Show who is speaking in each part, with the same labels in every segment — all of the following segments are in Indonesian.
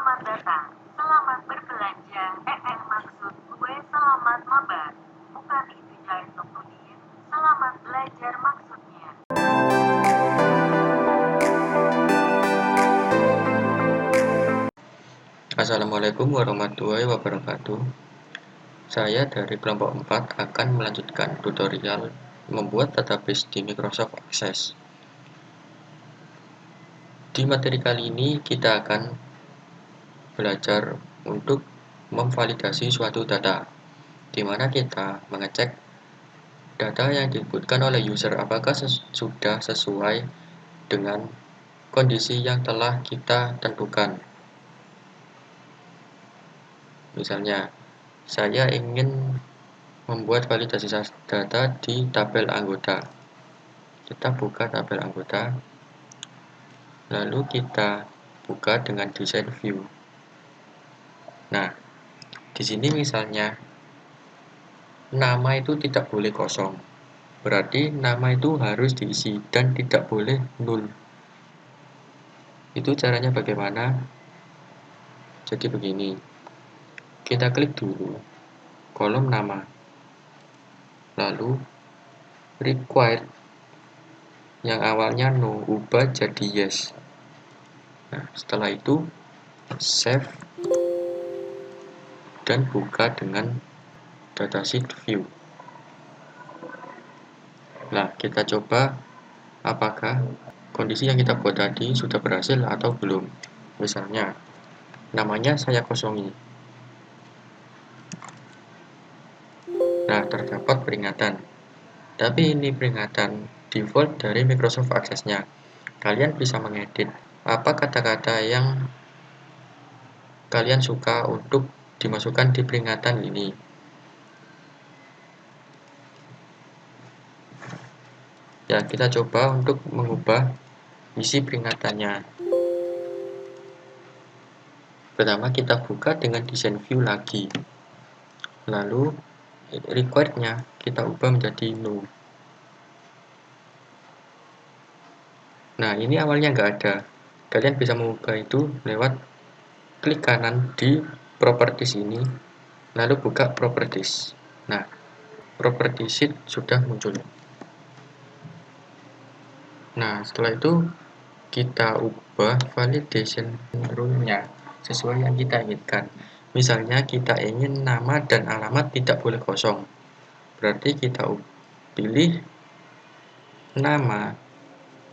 Speaker 1: Selamat datang, selamat berbelanja. Maksud gue selamat mabar. Bukan itu jahit Nurdin. Selamat belajar maksudnya.
Speaker 2: Assalamualaikum warahmatullahi wabarakatuh. Saya dari kelompok 4 akan melanjutkan tutorial membuat database di Microsoft Access. Di materi kali ini kita akan belajar untuk memvalidasi suatu data, di mana kita mengecek data yang diinputkan oleh user apakah sudah sesuai dengan kondisi yang telah kita tentukan. Misalnya, saya ingin membuat validasi data di tabel anggota. Kita buka tabel anggota, lalu kita buka dengan desain view. Nah, di sini misalnya nama itu tidak boleh kosong, berarti nama itu harus diisi dan tidak boleh null. Itu caranya bagaimana? Jadi begini, kita klik dulu kolom nama, lalu required yang awalnya no ubah jadi yes. Nah, setelah itu save dan buka dengan datasheet view. Nah, kita coba apakah kondisi yang kita buat tadi sudah berhasil atau belum. Misalnya, namanya saya kosongi. Nah, terdapat peringatan. Tapi ini peringatan default dari Microsoft Access-nya. Kalian bisa mengedit apa kata-kata yang kalian suka untuk dimasukkan di peringatan ini. Ya, kita coba untuk mengubah isi peringatannya. Pertama, kita buka dengan desain view lagi. Lalu, required-nya kita ubah menjadi no. Nah, ini awalnya nggak ada. Kalian bisa mengubah itu lewat klik kanan di properties ini, lalu buka properties. Nah, property sheet sudah muncul. Nah, setelah itu kita ubah validation rule-nya sesuai yang kita inginkan. Misalnya kita ingin nama dan alamat tidak boleh kosong. Berarti kita pilih nama,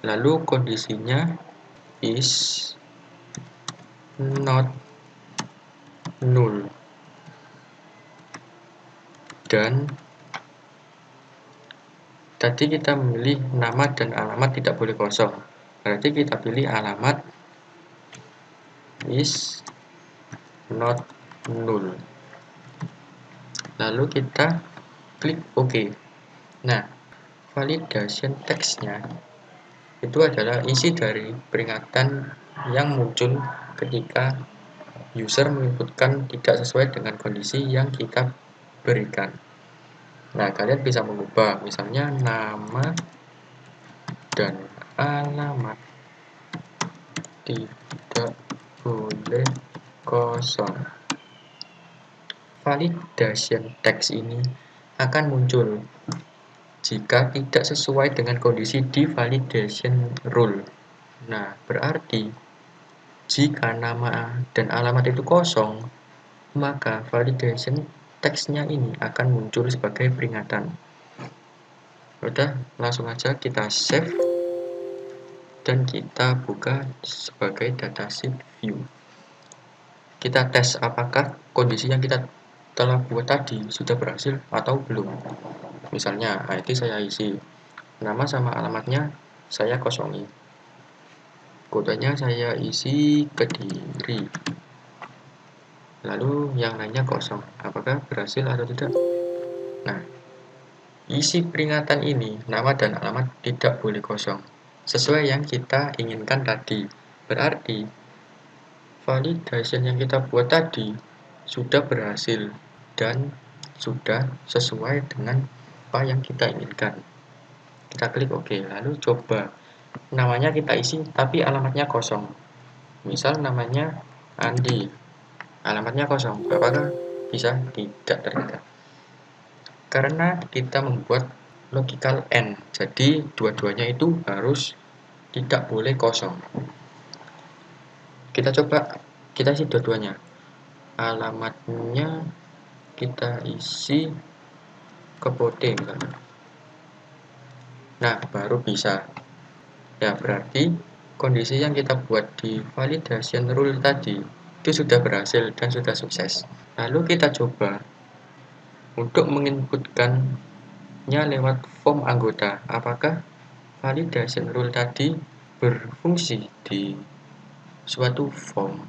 Speaker 2: lalu kondisinya is not null. Dan tadi kita memilih nama dan alamat tidak boleh kosong. Berarti kita pilih alamat is not null. Lalu kita klik OK. Nah, validation text-nya itu adalah isi dari peringatan yang muncul ketika user menginputkan tidak sesuai dengan kondisi yang kita berikan. Nah, kalian bisa mengubah, misalnya nama dan alamat tidak boleh kosong. Validation text ini akan muncul jika tidak sesuai dengan kondisi di validation rule. Nah, berarti jika nama dan alamat itu kosong, maka validation text-nya ini akan muncul sebagai peringatan. Udah, langsung aja kita save dan kita buka sebagai datasheet view. Kita tes apakah kondisi yang kita telah buat tadi sudah berhasil atau belum. Misalnya, ID saya isi, nama sama alamatnya saya kosongi, kodenya saya isi Kediri, lalu yang lainnya kosong. Apakah berhasil atau tidak? Nah, isi peringatan ini, nama dan alamat tidak boleh kosong, sesuai yang kita inginkan tadi. Berarti validation yang kita buat tadi sudah berhasil dan sudah sesuai dengan apa yang kita inginkan. Kita klik OK, lalu coba namanya kita isi tapi alamatnya kosong. Misal namanya Andi, alamatnya kosong. Apakah bisa? Tidak ternyata. Karena kita membuat logical AND, jadi dua-duanya itu harus tidak boleh kosong. Kita isi dua-duanya. Alamatnya kita isi kode misalnya. Nah, baru bisa. Ya, berarti kondisi yang kita buat di validation rule tadi itu sudah berhasil dan sudah sukses. Lalu kita coba untuk menginputkannya lewat form anggota. Apakah validation rule tadi berfungsi di suatu form?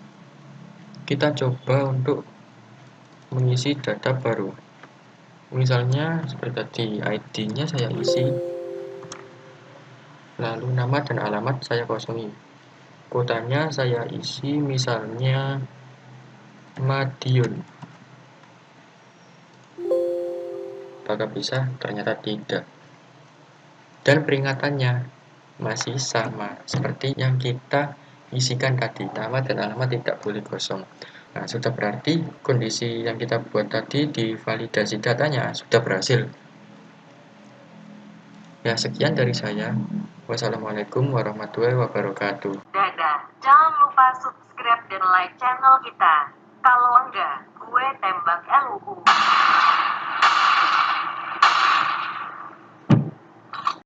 Speaker 2: Kita coba untuk mengisi data baru. Misalnya seperti tadi, ID-nya saya isi, lalu nama dan alamat saya kosongi. Kotanya saya isi misalnya Madiun. Apakah bisa? Ternyata tidak. Dan peringatannya masih sama seperti yang kita isikan tadi, nama dan alamat tidak boleh kosong. Nah, sudah berarti kondisi yang kita buat tadi di validasi datanya sudah berhasil. Ya, sekian dari saya. Wassalamualaikum warahmatullahi wabarakatuh.
Speaker 1: Dadah, jangan lupa subscribe dan like channel kita. Kalau enggak, gue tembak LUU.